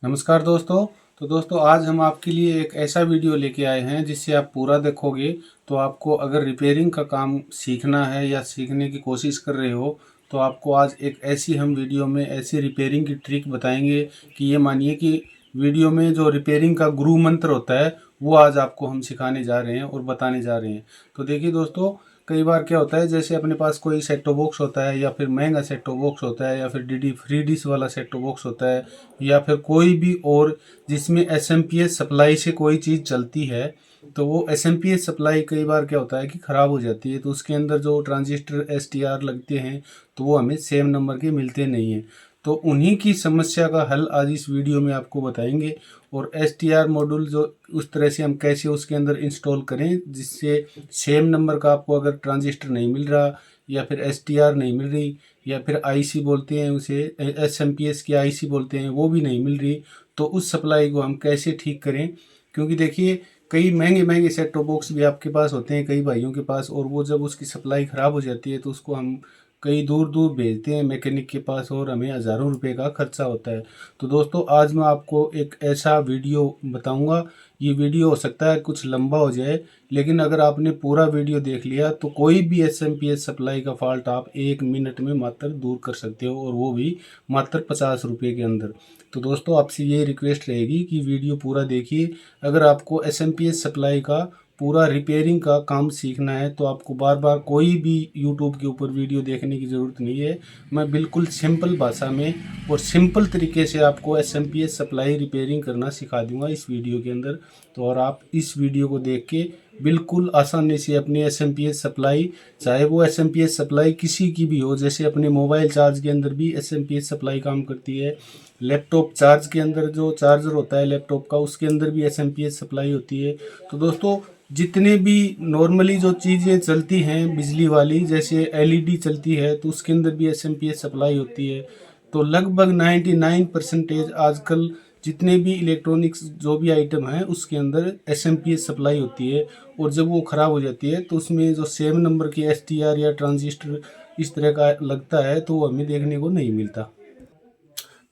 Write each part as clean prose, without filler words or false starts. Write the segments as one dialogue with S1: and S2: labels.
S1: नमस्कार दोस्तों। तो दोस्तों आज हम आपके लिए एक ऐसा वीडियो लेके आए हैं जिससे आप पूरा देखोगे तो आपको अगर रिपेयरिंग का काम सीखना है या सीखने की कोशिश कर रहे हो तो आपको आज एक ऐसी हम वीडियो में ऐसी रिपेयरिंग की ट्रिक बताएंगे कि ये मानिए कि वीडियो में जो रिपेयरिंग का गुरु मंत्र होता है वो आज आपको हम सिखाने जा रहे हैं और बताने जा रहे हैं। तो देखिए दोस्तों, कई बार क्या होता है, जैसे अपने पास कोई सेट टॉप बॉक्स होता है या फिर महंगा सेट टॉप बॉक्स होता है या फिर डीडी फ्री डिश वाला सेट टॉप बॉक्स होता है या फिर कोई भी और जिसमें एसएमपीएस सप्लाई से कोई चीज़ चलती है, तो वो एसएमपीएस सप्लाई कई बार क्या होता है कि ख़राब हो जाती है, तो उसके अंदर जो ट्रांजिस्टर एसटीआर लगते हैं तो वो हमें सेम नंबर के मिलते नहीं हैं। तो उन्हीं की समस्या का हल आज इस वीडियो में आपको बताएंगे। और एसटीआर मॉड्यूल जो उस तरह से हम कैसे उसके अंदर इंस्टॉल करें जिससे सेम नंबर का आपको अगर ट्रांजिस्टर नहीं मिल रहा या फिर एसटीआर नहीं मिल रही या फिर आईसी बोलते हैं उसे, एसएमपीएस की आईसी बोलते हैं, वो भी नहीं मिल रही, तो उस सप्लाई को हम कैसे ठीक करें। क्योंकि देखिए, कई महंगे महंगे सेट टॉप बॉक्स भी आपके पास होते हैं कई भाइयों के पास, और वो जब उसकी सप्लाई ख़राब हो जाती है तो उसको हम कई दूर दूर भेजते हैं मैकेनिक के पास और हमें हज़ारों रुपए का खर्चा होता है। तो दोस्तों आज मैं आपको एक ऐसा वीडियो बताऊंगा। ये वीडियो हो सकता है कुछ लंबा हो जाए, लेकिन अगर आपने पूरा वीडियो देख लिया तो कोई भी एसएमपीएस सप्लाई का फॉल्ट आप 1 मिनट में मात्र दूर कर सकते हो, और वो भी मात्र 50 रुपये के अंदर। तो दोस्तों आपसे ये रिक्वेस्ट रहेगी कि वीडियो पूरा देखिए। अगर आपको एसएमपीएस सप्लाई का पूरा रिपेयरिंग का काम सीखना है तो आपको बार बार कोई भी यूट्यूब के ऊपर वीडियो देखने की ज़रूरत नहीं है। मैं बिल्कुल सिंपल भाषा में और सिंपल तरीके से आपको एसएमपीएस सप्लाई रिपेयरिंग करना सिखा दूंगा इस वीडियो के अंदर। तो और आप इस वीडियो को देख के बिल्कुल आसानी से अपनी एसएमपीएस सप्लाई, चाहे वो एसएमपीएस सप्लाई किसी की भी हो, जैसे अपने मोबाइल चार्ज के अंदर भी एसएमपीएस सप्लाई काम करती है, लैपटॉप चार्ज के अंदर जो चार्जर होता है लैपटॉप का उसके अंदर भी एसएमपीएस सप्लाई होती है। तो दोस्तों जितने भी नॉर्मली जो चीज़ें चलती हैं बिजली वाली, जैसे एलईडी चलती है तो उसके अंदर भी एसएमपीएस सप्लाई होती है। तो लगभग 99% आजकल जितने भी इलेक्ट्रॉनिक्स जो भी आइटम हैं उसके अंदर एसएमपीएस सप्लाई होती है। और जब वो ख़राब हो जाती है तो उसमें जो सेम नंबर की एसटीआर या ट्रांजिस्टर इस तरह का लगता है तो वो हमें देखने को नहीं मिलता।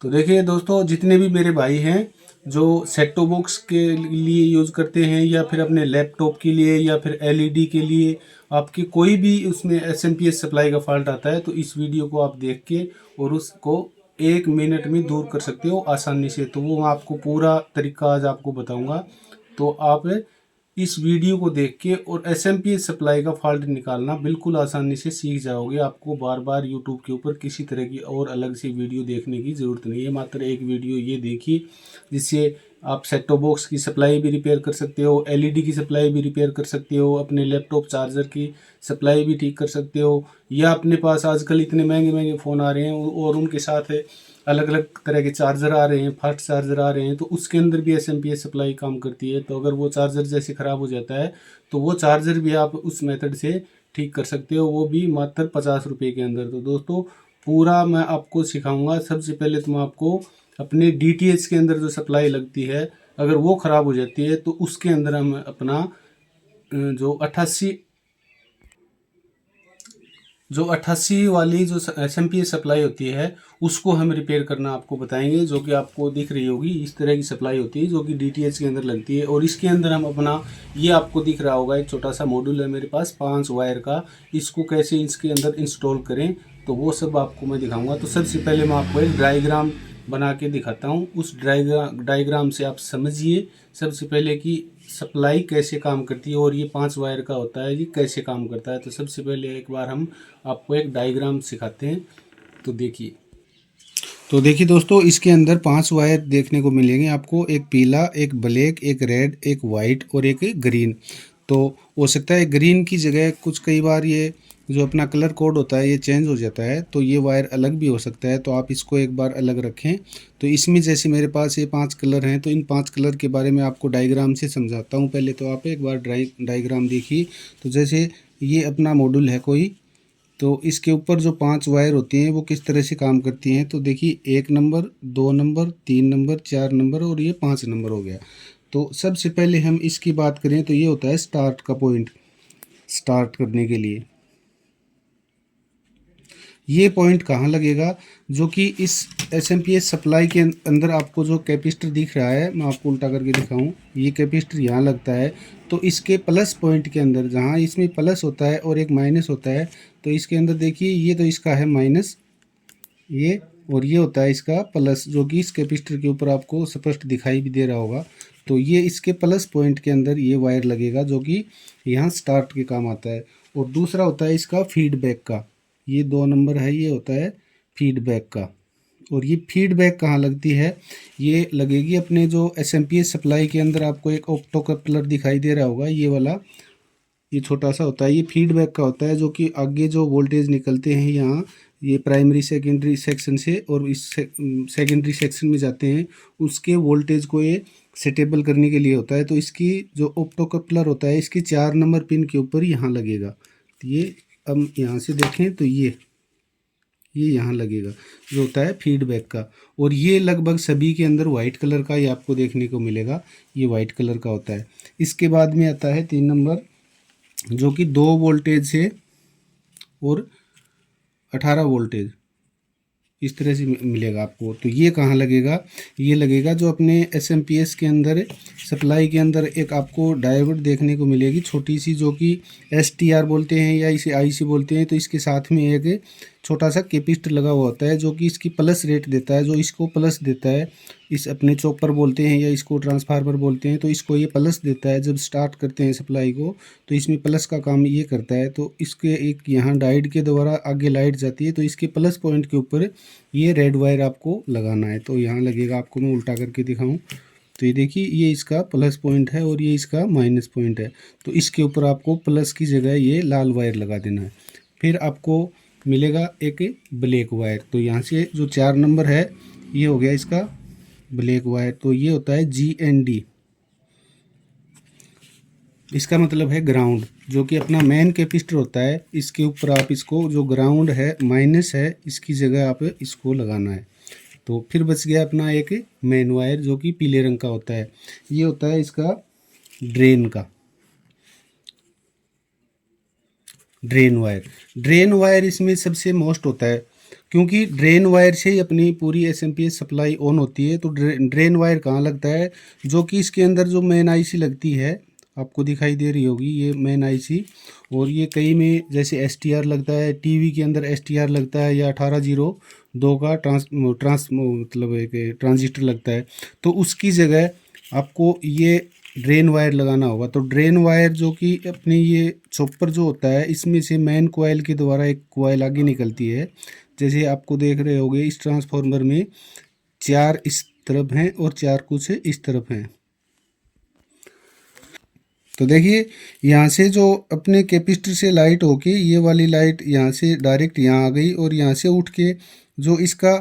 S1: तो देखिए दोस्तों, जितने भी मेरे भाई हैं जो सेट टॉप बॉक्स के लिए यूज़ करते हैं या फिर अपने लैपटॉप के लिए या फिर एलईडी के लिए, आपके कोई भी उसमें एसएमपीएस सप्लाई का फॉल्ट आता है तो इस वीडियो को आप देख के और उसको 1 मिनट में दूर कर सकते हो आसानी से। तो वो मैं आपको पूरा तरीका आज आपको बताऊंगा। तो आप इस वीडियो को देख के और एसएमपीएस सप्लाई का फॉल्ट निकालना बिल्कुल आसानी से सीख जाओगे। आपको बार बार यूट्यूब के ऊपर किसी तरह की और अलग से वीडियो देखने की ज़रूरत नहीं है। मात्र एक वीडियो ये देखिए जिससे आप सेट टॉप बॉक्स की सप्लाई भी रिपेयर कर सकते हो, एलईडी की सप्लाई भी रिपेयर कर सकते हो, अपने लैपटॉप चार्जर की सप्लाई भी ठीक कर सकते हो, या अपने पास आजकल इतने महंगे महंगे फ़ोन आ रहे हैं और उनके साथ अलग अलग तरह के चार्जर आ रहे हैं, फास्ट चार्जर आ रहे हैं, तो उसके अंदर भी एसएमपीएस सप्लाई काम करती है। तो अगर वो चार्जर जैसे ख़राब हो जाता है तो वो चार्जर भी आप उस मेथड से ठीक कर सकते हो, वो भी मात्र 50 रुपये के अंदर। तो दोस्तों पूरा मैं आपको सिखाऊंगा। सबसे पहले तो मैं आपको अपने डीटीएच के अंदर जो सप्लाई लगती है अगर वो ख़राब हो जाती है तो उसके अंदर हम अपना जो 88 वाली जो एसएमपीएस सप्लाई होती है उसको हम रिपेयर करना आपको बताएंगे। जो कि आपको दिख रही होगी, इस तरह की सप्लाई होती है जो कि डीटीएच के अंदर लगती है, और इसके अंदर हम अपना, ये आपको दिख रहा होगा एक छोटा सा मॉड्यूल है मेरे पास 5 वायर का, इसको कैसे इसके अंदर इंस्टॉल करें तो वो सब आपको मैं दिखाऊंगा। तो सबसे पहले मैं आपको एक डायग्राम बना के दिखाता हूँ। उस डायग्राम से आप समझिए सबसे पहले कि सप्लाई कैसे काम करती है और ये 5 वायर का होता है, ये कैसे काम करता है। तो सबसे पहले एक बार हम आपको एक डायग्राम सिखाते हैं। तो देखिए, दोस्तों इसके अंदर 5 वायर देखने को मिलेंगे आपको, एक पीला, एक ब्लैक, एक रेड, एक वाइट और एक ग्रीन। तो हो सकता है ग्रीन की जगह कुछ कई बार ये जो अपना कलर कोड होता है ये चेंज हो जाता है, तो ये वायर अलग भी हो सकता है, तो आप इसको एक बार अलग रखें। तो इसमें जैसे मेरे पास ये 5 कलर हैं तो इन 5 कलर के बारे में आपको डायग्राम से समझाता हूँ। पहले तो आप एक बार डायग्राम देखिए। तो जैसे ये अपना मॉड्यूल है कोई, तो इसके ऊपर जो 5 वायर होती हैं वो किस तरह से काम करती हैं, तो देखिए 1 नंबर, 2 नंबर, 3 नंबर, 4 नंबर और ये 5 नंबर हो गया। तो सबसे पहले हम इसकी बात करें तो ये होता है स्टार्ट का पॉइंट, स्टार्ट करने के लिए ये पॉइंट कहाँ लगेगा, जो कि इस एसएमपीएस सप्लाई के अंदर आपको जो कैपेसिटर दिख रहा है, मैं आपको उल्टा करके दिखाऊं, ये कैपेसिटर यहाँ लगता है। तो इसके प्लस पॉइंट के अंदर, जहाँ इसमें प्लस होता है और एक माइनस होता है, तो इसके अंदर देखिए ये तो इसका है माइनस, ये, और ये होता है इसका प्लस, जो कि इस कैपेसिटर के ऊपर आपको स्पष्ट दिखाई भी दे रहा होगा। तो ये इसके प्लस पॉइंट के अंदर ये वायर लगेगा, जो कि यहाँ स्टार्ट के काम आता है। और दूसरा होता है इसका फीडबैक का, ये 2 नंबर है, ये होता है फीडबैक का। और ये फीडबैक कहाँ लगती है, ये लगेगी अपने जो एसएमपीएस सप्लाई के अंदर। आपको एक ऑप्टो कपलर दिखाई दे रहा होगा, ये वाला, ये छोटा सा होता है, ये फीडबैक का होता है, जो कि आगे जो वोल्टेज निकलते हैं यहाँ, ये प्राइमरी सेकेंडरी सेक्शन से और इस सेकेंडरी सेक्शन में जाते हैं, उसके वोल्टेज को ये सेटेबल करने के लिए होता है। तो इसकी जो ऑप्टो कपलर होता है, इसकी 4 नंबर पिन के ऊपर यहाँ लगेगा। तो ये हम यहाँ से देखें तो ये यहाँ लगेगा, जो होता है फीडबैक का। और ये लगभग सभी के अंदर वाइट कलर का ही आपको देखने को मिलेगा, ये वाइट कलर का होता है। इसके बाद में आता है 3 नंबर, जो कि 2 वोल्टेज से और 18 वोल्टेज इस तरह से मिलेगा आपको। तो ये कहाँ लगेगा, ये लगेगा जो अपने एसएमपीएस के अंदर सप्लाई के अंदर एक आपको डायोड देखने को मिलेगी छोटी सी, जो कि एसटीआर बोलते हैं या इसे आईसी बोलते हैं। तो इसके साथ में एक छोटा सा कैपेसिटर लगा हुआ होता है, जो कि इसकी प्लस रेट देता है, जो इसको प्लस देता है। इस अपने चॉपर बोलते हैं या इसको ट्रांसफार्मर बोलते हैं। तो इसको ये प्लस देता है, जब स्टार्ट करते हैं सप्लाई को, तो इसमें प्लस का काम ये करता है। तो इसके एक यहाँ डायोड के द्वारा आगे लाइट जाती है, तो इसके प्लस पॉइंट के ऊपर ये रेड वायर आपको लगाना है। तो यहाँ लगेगा, आपको मैं उल्टा करके दिखाऊँ तो ये देखिए, ये इसका प्लस पॉइंट है और ये इसका माइनस पॉइंट है। तो इसके ऊपर आपको प्लस की जगह ये लाल वायर लगा देना है। फिर आपको मिलेगा एक ब्लैक वायर। तो यहाँ से जो 4 नंबर है, ये हो गया इसका ब्लैक वायर। तो ये होता है GND, इसका मतलब है ग्राउंड, जो कि अपना मेन कैपेसिटर होता है। इसके ऊपर आप इसको, जो ग्राउंड है माइनस है, इसकी जगह आप इसको लगाना है। तो फिर बच गया अपना एक मेन वायर, जो कि पीले रंग का होता है। ये होता है इसका ड्रेन का, ड्रेन वायर। ड्रेन वायर इसमें सबसे मोस्ट होता है, क्योंकि ड्रेन वायर से ही अपनी पूरी एसएमपीएस सप्लाई ऑन होती है। तो ड्रेन वायर कहाँ लगता है, जो कि इसके अंदर जो मेन आईसी लगती है, आपको दिखाई दे रही होगी ये मेन आईसी। और ये कई में जैसे एसटीआर लगता है, टीवी के अंदर एसटीआर लगता है, या 1802 का मतलब एक ट्रांजिस्टर लगता है। तो उसकी जगह आपको ये ड्रेन वायर लगाना होगा। तो ड्रेन वायर, जो कि अपने ये चॉपर जो होता है, इसमें से मेन कोयल के द्वारा एक कोयल आगे निकलती है। जैसे आपको देख रहे होगे इस ट्रांसफार्मर में 4 इस तरफ हैं और 4 कुछ इस तरफ हैं। तो देखिए, यहाँ से जो अपने कैपेसिटर से लाइट होके, ये वाली लाइट यहाँ से डायरेक्ट यहाँ आ गई, और यहाँ से उठ के जो इसका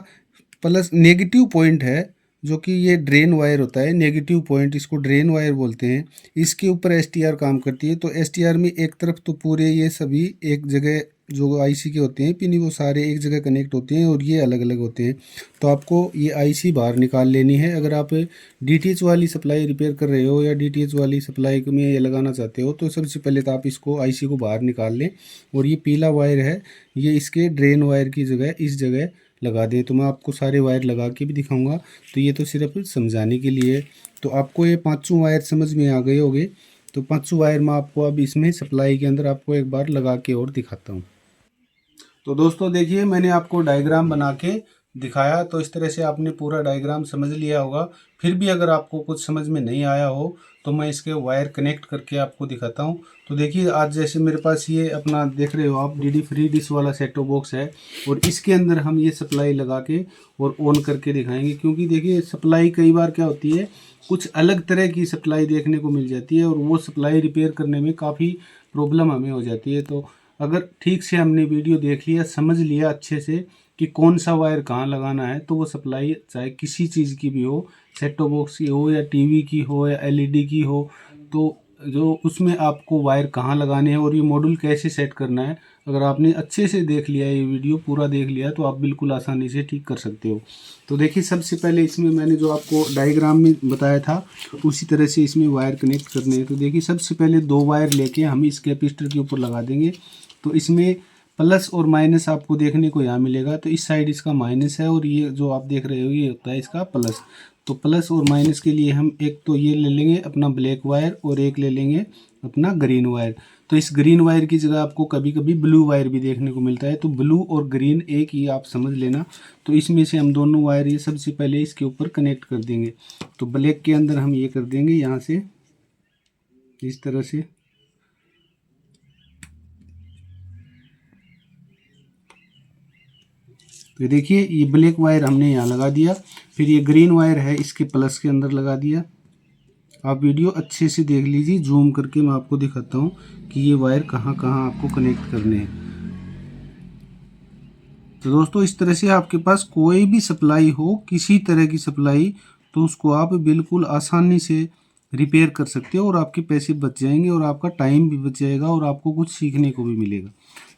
S1: प्लस नेगेटिव पॉइंट है, जो कि ये ड्रेन वायर होता है, नेगेटिव पॉइंट, इसको ड्रेन वायर बोलते हैं। इसके ऊपर एसटीआर काम करती है। तो एसटीआर में एक तरफ तो पूरे ये सभी एक जगह जो आईसी के होते हैं पिन, वो सारे एक जगह कनेक्ट होते हैं, और ये अलग अलग होते हैं। तो आपको ये आईसी बाहर निकाल लेनी है। अगर आप डीटीएच वाली सप्लाई रिपेयर कर रहे हो या डीटीएच वाली सप्लाई में ये लगाना चाहते हो, तो सबसे पहले तो आप इसको आईसी को बाहर निकाल लें। और ये पीला वायर है, ये इसके ड्रेन वायर की जगह इस जगह लगा दें। तो मैं आपको सारे वायर लगा के भी दिखाऊंगा। तो ये तो सिर्फ समझाने के लिए। तो आपको ये 5 वायर समझ में आ गए होंगे। तो 5 वायर मैं आपको अब इसमें सप्लाई के अंदर आपको एक बार लगा के और दिखाता हूँ। तो दोस्तों देखिए, मैंने आपको डायग्राम बना के दिखाया। तो इस तरह से आपने पूरा डायग्राम समझ लिया होगा। फिर भी अगर आपको कुछ समझ में नहीं आया हो, तो मैं इसके वायर कनेक्ट करके आपको दिखाता हूँ। तो देखिए, आज जैसे मेरे पास ये अपना देख रहे हो आप, डीडी फ्री डिश वाला सेट टॉप बॉक्स है, और इसके अंदर हम ये सप्लाई लगा के और ऑन करके दिखाएंगे। क्योंकि देखिए, सप्लाई कई बार क्या होती है, कुछ अलग तरह की सप्लाई देखने को मिल जाती है, और वो सप्लाई रिपेयर करने में काफ़ी प्रॉब्लम हमें हो जाती है। तो अगर ठीक से हमने वीडियो देख लिया, समझ लिया अच्छे से कि कौन सा वायर कहाँ लगाना है, तो वो सप्लाई चाहे किसी चीज़ की भी हो, सेट टॉप बॉक्स की हो या टीवी की हो या एलईडी की हो, तो जो उसमें आपको वायर कहाँ लगाने हैं और ये मॉड्यूल कैसे सेट करना है, अगर आपने अच्छे से देख लिया, ये वीडियो पूरा देख लिया, तो आप बिल्कुल आसानी से ठीक कर सकते हो। तो देखिए, सबसे पहले इसमें मैंने जो आपको डायग्राम में बताया था, उसी तरह से इसमें वायर कनेक्ट करने हैं। तो देखिए, सबसे पहले 2 वायर लेके हम इस कैपेसिटर के ऊपर लगा देंगे। तो इसमें प्लस और माइनस आपको देखने को यहाँ मिलेगा। तो इस साइड इसका माइनस है और ये जो आप देख रहे हो ये होता है इसका प्लस। तो प्लस और माइनस के लिए हम एक तो ये ले लेंगे अपना ब्लैक वायर और एक ले लेंगे अपना ग्रीन वायर। तो इस ग्रीन वायर की जगह आपको कभी कभी ब्लू वायर भी देखने को मिलता है, तो ब्लू और ग्रीन एक ही आप समझ लेना। तो इसमें से हम दोनों वायर ये सबसे पहले इसके ऊपर कनेक्ट कर देंगे। तो ब्लैक के अंदर हम ये कर देंगे यहाँ से इस तरह से। तो देखिए ये ब्लैक वायर हमने यहाँ लगा दिया, फिर ये ग्रीन वायर है इसके प्लस के अंदर लगा दिया। आप वीडियो अच्छे से देख लीजिए, जूम करके मैं आपको दिखाता हूँ कि ये वायर कहाँ कहाँ आपको कनेक्ट करने हैं। तो दोस्तों इस तरह से आपके पास कोई भी सप्लाई हो, किसी तरह की सप्लाई, तो उसको आप बिल्कुल आसानी से रिपेयर कर सकते हो और आपके पैसे बच जाएंगे और आपका टाइम भी बच जाएगा और आपको कुछ सीखने को भी मिलेगा।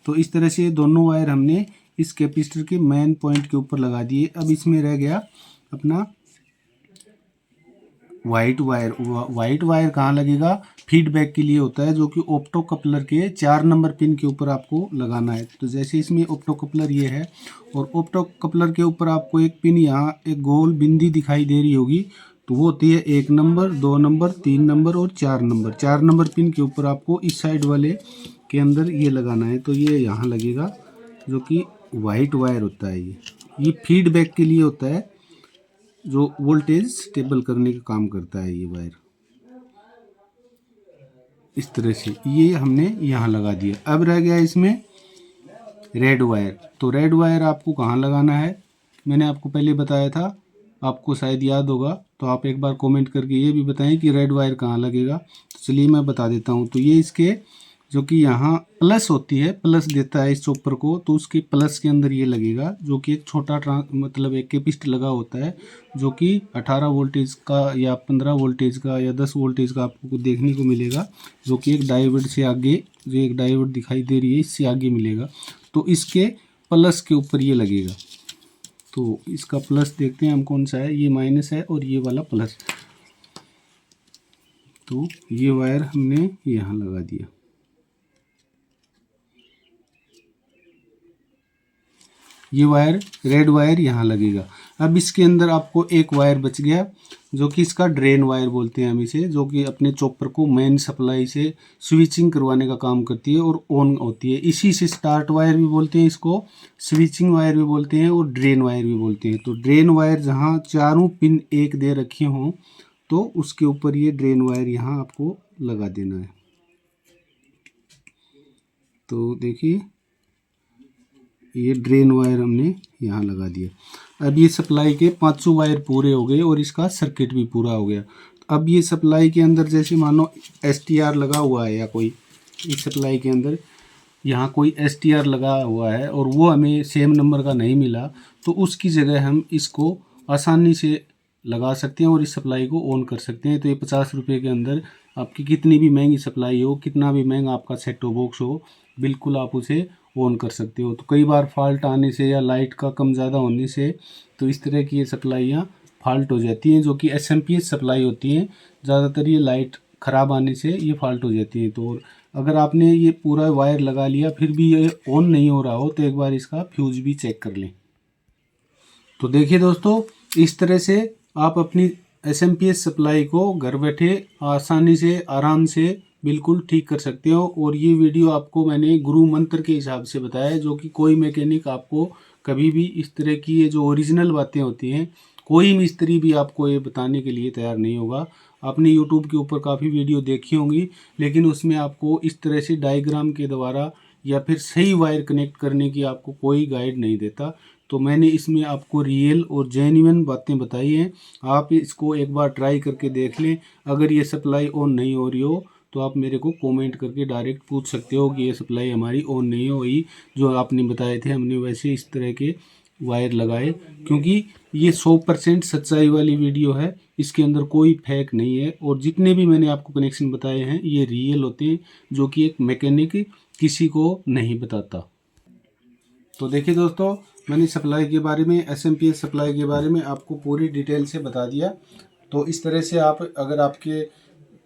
S1: तो इस तरह से दोनों वायर हमने इस कैपेसिटर के मेन पॉइंट के ऊपर लगा दिए। अब इसमें रह गया अपना वाइट वायर। वाइट वायर कहाँ लगेगा? फीडबैक के लिए होता है, जो कि ऑप्टो कपलर के 4 नंबर पिन के ऊपर आपको लगाना है। तो जैसे इसमें ऑप्टो कपलर ये है और ऑप्टो कपलर के ऊपर आपको एक पिन यहाँ एक गोल बिंदी दिखाई दे रही होगी, तो वो होती है 1 नंबर, 2 नंबर, 3 नंबर और 4 नंबर। 4 नंबर पिन के ऊपर आपको इस साइड वाले के अंदर ये लगाना है। तो ये यहाँ लगेगा, जो कि वाइट वायर होता है। ये फीडबैक के लिए होता है, जो वोल्टेज स्टेबल करने का काम करता है ये वायर। इस तरह से ये हमने यहाँ लगा दिया। अब रह गया इसमें रेड वायर। तो रेड वायर आपको कहाँ लगाना है, मैंने आपको पहले बताया था, आपको शायद याद होगा, तो आप एक बार कमेंट करके ये भी बताएं कि रेड वायर कहाँ लगेगा। तो चलिए मैं बता देता हूँ। तो ये इसके जो कि यहाँ प्लस होती है, प्लस देता है इस चॉपर को, तो उसके प्लस के अंदर ये लगेगा, जो कि एक छोटा मतलब एक कैपेसिटर लगा होता है, जो कि 18 वोल्टेज का या 15 वोल्टेज का या 10 वोल्टेज का आपको देखने को मिलेगा, जो कि एक डायोड से आगे, जो एक डायोड दिखाई दे रही है इससे आगे मिलेगा। तो इसके प्लस के ऊपर ये लगेगा। तो इसका प्लस देखते हैं हम कौन सा है, ये माइनस है और ये वाला प्लस। तो ये वायर हमने यहाँ लगा दिया। ये वायर रेड वायर यहाँ लगेगा। अब इसके अंदर आपको एक वायर बच गया, जो कि इसका ड्रेन वायर बोलते हैं हम इसे, जो कि अपने चॉपर को मेन सप्लाई से स्विचिंग करवाने का काम करती है और ऑन होती है। इसी से स्टार्ट वायर भी बोलते हैं इसको, स्विचिंग वायर भी बोलते हैं और ड्रेन वायर भी बोलते हैं। तो ड्रेन वायर जहाँ चारों पिन एक दे रखे हों, तो उसके ऊपर ये ड्रेन वायर यहाँ आपको लगा देना है। तो देखिए ये ड्रेन वायर हमने यहाँ लगा दिया। अब ये सप्लाई के 500 वायर पूरे हो गए और इसका सर्किट भी पूरा हो गया। अब ये सप्लाई के अंदर जैसे मानो STR लगा हुआ है, या कोई इस सप्लाई के अंदर यहाँ कोई STR लगा हुआ है और वो हमें सेम नंबर का नहीं मिला, तो उसकी जगह हम इसको आसानी से लगा सकते हैं और इस सप्लाई को ऑन कर सकते हैं। तो ये 50 रुपये के अंदर आपकी कितनी भी महंगी सप्लाई हो, कितना भी महंगा आपका सेट टॉप बॉक्स हो, बिल्कुल आप उसे ऑन कर सकते हो। तो कई बार फॉल्ट आने से या लाइट का कम ज़्यादा होने से तो इस तरह की ये सप्लाइयाँ फॉल्ट हो जाती हैं, जो कि SMPS सप्लाई होती हैं। ज़्यादातर ये लाइट ख़राब आने से ये फॉल्ट हो जाती है। तो अगर आपने ये पूरा वायर लगा लिया फिर भी ये ऑन नहीं हो रहा हो, तो एक बार इसका फ्यूज़ भी चेक कर लें। तो देखिए दोस्तों, इस तरह से आप अपनी SMPS सप्लाई को घर बैठे आसानी से आराम से बिल्कुल ठीक कर सकते हो। और ये वीडियो आपको मैंने गुरु मंत्र के हिसाब से बताया, जो कि कोई मैकेनिक आपको कभी भी इस तरह की ये जो ओरिजिनल बातें होती हैं, कोई मिस्त्री भी आपको ये बताने के लिए तैयार नहीं होगा। आपने YouTube के ऊपर काफ़ी वीडियो देखी होंगी, लेकिन उसमें आपको इस तरह से डायग्राम के द्वारा या फिर सही वायर कनेक्ट करने की आपको कोई गाइड नहीं देता। तो मैंने इसमें आपको रियल और जेन्युइन बातें बताई हैं। आप इसको एक बार ट्राई करके देख लें। अगर ये सप्लाई ऑन नहीं हो रही हो तो आप मेरे को कमेंट करके डायरेक्ट पूछ सकते हो कि ये सप्लाई हमारी ऑन नहीं हुई, जो आपने बताए थे हमने वैसे इस तरह के वायर लगाए। क्योंकि ये 100% सच्चाई वाली वीडियो है, इसके अंदर कोई फेक नहीं है। और जितने भी मैंने आपको कनेक्शन बताए हैं ये रियल होते हैं, जो कि एक मैकेनिक किसी को नहीं बताता। तो देखिए दोस्तों, मैंने सप्लाई के बारे में, SMPS सप्लाई के बारे में आपको पूरी डिटेल से बता दिया। तो इस तरह से आप, अगर आपके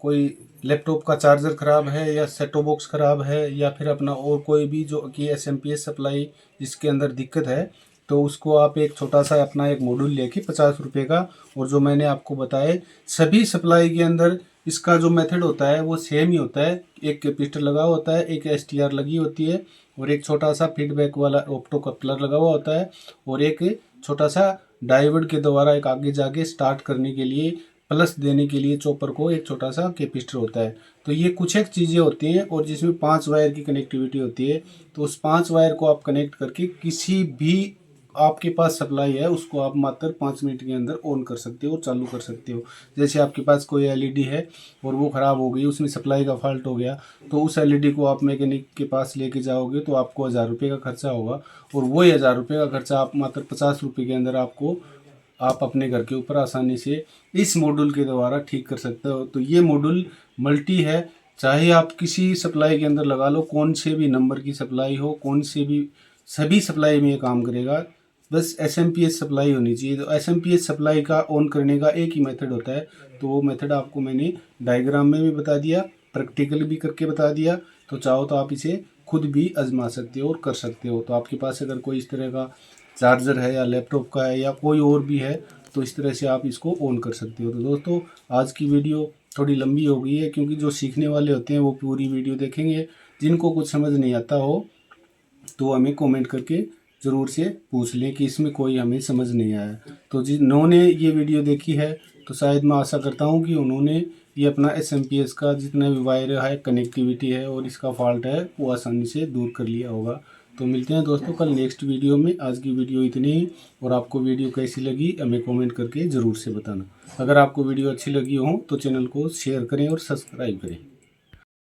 S1: कोई लैपटॉप का चार्जर ख़राब है या सेटो बॉक्स ख़राब है या फिर अपना और कोई भी जो कि SMPS सप्लाई जिसके अंदर दिक्कत है, तो उसको आप एक छोटा सा अपना एक मॉड्यूल लेके 50 रुपये का, और जो मैंने आपको बताए सभी सप्लाई के अंदर इसका जो मेथड होता है वो सेम ही होता है। एक कैपेसिटर लगा होता है, एक STR लगी होती है और एक छोटा सा फीडबैक वाला ऑप्टो कपलर लगा हुआ होता है और एक छोटा सा डायोड के द्वारा एक आगे जाके स्टार्ट करने के लिए प्लस देने के लिए चॉपर को एक छोटा सा कैपेसिटर होता है। तो ये कुछ एक चीज़ें होती हैं और जिसमें 5 वायर की कनेक्टिविटी होती है। तो उस 5 वायर को आप कनेक्ट करके किसी भी आपके पास सप्लाई है उसको आप मात्र 5 मिनट के अंदर ऑन कर सकते हो और चालू कर सकते हो। जैसे आपके पास कोई LED है और वो ख़राब हो गई, उसमें सप्लाई का फॉल्ट हो गया, तो उस LED को आप मैकेनिक के पास लेके जाओगे तो आपको 1000 रुपये का खर्चा होगा और वही 1000 रुपये का खर्चा आप मात्र 50 रुपये के अंदर आप अपने घर के ऊपर आसानी से इस मॉड्यूल के द्वारा ठीक कर सकते हो। तो ये मॉड्यूल मल्टी है, चाहे आप किसी सप्लाई के अंदर लगा लो, कौन से भी नंबर की सप्लाई हो, कौन से भी सभी सप्लाई में ये काम करेगा। बस SMPS सप्लाई होनी चाहिए। तो SMPS सप्लाई का ऑन करने का एक ही मेथड होता है, तो वो मेथड आपको मैंने डायग्राम में भी बता दिया, प्रैक्टिकल भी करके बता दिया। तो चाहो तो आप इसे खुद भी आजमा सकते हो और कर सकते हो। तो आपके पास अगर कोई इस तरह का चार्जर है या लैपटॉप का है या कोई और भी है तो इस तरह से आप इसको ऑन कर सकते हो। तो दोस्तों आज की वीडियो थोड़ी लंबी हो गई है क्योंकि जो सीखने वाले होते हैं वो पूरी वीडियो देखेंगे। जिनको कुछ समझ नहीं आता हो तो हमें कमेंट करके ज़रूर से पूछ लें कि इसमें कोई हमें समझ नहीं आया। तो जिन्होंने ये वीडियो देखी है तो शायद मैं आशा करता हूँ कि उन्होंने ये अपना SMPS का जितना भी वायर है, कनेक्टिविटी है और इसका फॉल्ट है वो आसानी से दूर कर लिया होगा। तो मिलते हैं दोस्तों कल नेक्स्ट वीडियो में। आज की वीडियो इतनी ही, और आपको वीडियो कैसी लगी हमें कमेंट करके ज़रूर से बताना। अगर आपको वीडियो अच्छी लगी हो तो चैनल को शेयर करें और सब्सक्राइब करें।